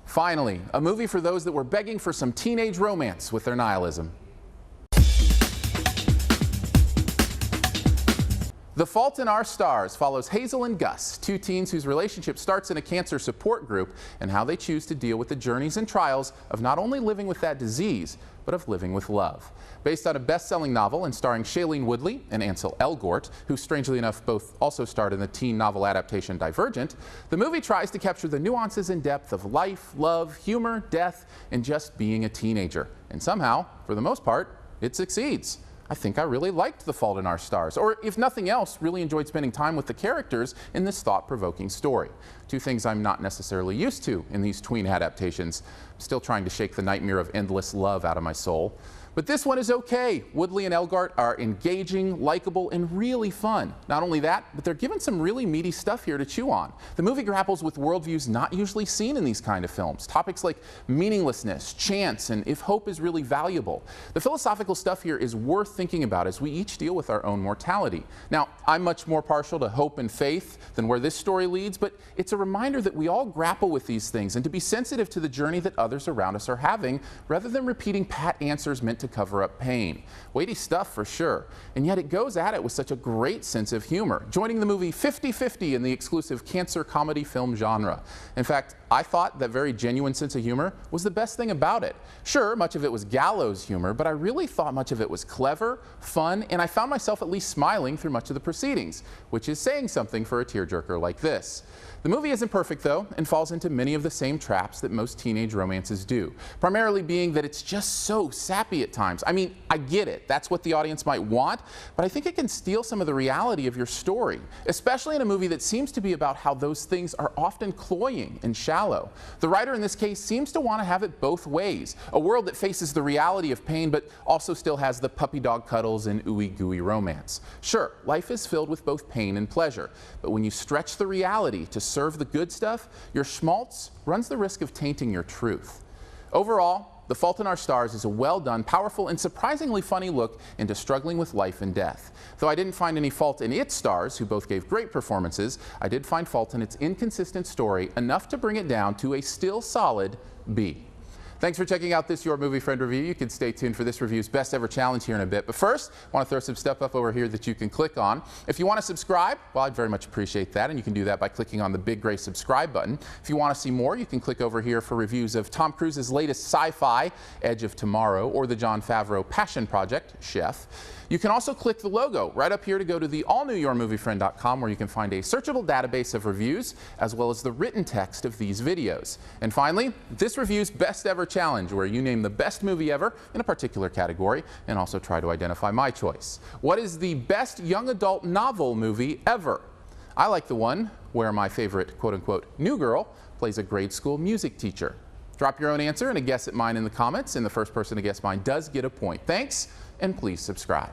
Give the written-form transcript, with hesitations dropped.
Finally, a movie for those that were begging for some teenage romance with their nihilism. The Fault in Our Stars follows Hazel and Gus, two teens whose relationship starts in a cancer support group, and how they choose to deal with the journeys and trials of not only living with that disease, but of living with love. Based on a best-selling novel and starring Shailene Woodley and Ansel Elgort, who strangely enough both also starred in the teen novel adaptation Divergent, the movie tries to capture the nuances and depth of life, love, humor, death, and just being a teenager. And somehow, for the most part, it succeeds. I think I really liked The Fault in Our Stars, or if nothing else, really enjoyed spending time with the characters in this thought-provoking story. Two things I'm not necessarily used to in these tween adaptations. I'm still trying to shake the nightmare of endless love out of my soul. But this one is okay. Woodley and Elgort are engaging, likable, and really fun. Not only that, but they're given some really meaty stuff here to chew on. The movie grapples with worldviews not usually seen in these kind of films. Topics like meaninglessness, chance, and if hope is really valuable. The philosophical stuff here is worth thinking about as we each deal with our own mortality. Now, I'm much more partial to hope and faith than where this story leads, but it's a reminder that we all grapple with these things and to be sensitive to the journey that others around us are having, rather than repeating pat answers meant to cover up pain. Weighty stuff for sure, and yet it goes at it with such a great sense of humor, joining the movie 50-50 in the exclusive cancer comedy film genre. In fact, I thought that very genuine sense of humor was the best thing about it. Sure, much of it was gallows humor, but I really thought much of it was clever, fun, and I found myself at least smiling through much of the proceedings, which is saying something for a tearjerker like this. The movie isn't perfect though, and falls into many of the same traps that most teenage romances do, primarily being that it's just so sappy at times. I mean, I get it, that's what the audience might want, but I think it can steal some of the reality of your story, especially in a movie that seems to be about how those things are often cloying and shallow. The writer in this case seems to want to have it both ways, a world that faces the reality of pain but also still has the puppy dog cuddles and ooey gooey romance. Sure, life is filled with both pain and pleasure, but when you stretch the reality to serve the good stuff, your schmaltz runs the risk of tainting your truth. Overall, The Fault in Our Stars is a well-done, powerful, and surprisingly funny look into struggling with life and death. Though I didn't find any fault in its stars, who both gave great performances, I did find fault in its inconsistent story, enough to bring it down to a still solid B. Thanks for checking out this Your Movie Friend review. You can stay tuned for this review's best ever challenge here in a bit. But first, I want to throw some stuff up over here that you can click on. If you want to subscribe, well, I'd very much appreciate that, and you can do that by clicking on the big gray subscribe button. If you want to see more, you can click over here for reviews of Tom Cruise's latest sci-fi, Edge of Tomorrow, or the Jon Favreau Passion Project, Chef. You can also click the logo right up here to go to the all-new YourMovieFriend.com, where you can find a searchable database of reviews, as well as the written text of these videos. And finally, this review's best ever challenge, where you name the best movie ever in a particular category, and also try to identify my choice. What is the best young adult novel movie ever? I like the one where my favorite quote-unquote new girl plays a grade school music teacher. Drop your own answer and a guess at mine in the comments, and the first person to guess mine does get a point. Thanks, and please subscribe.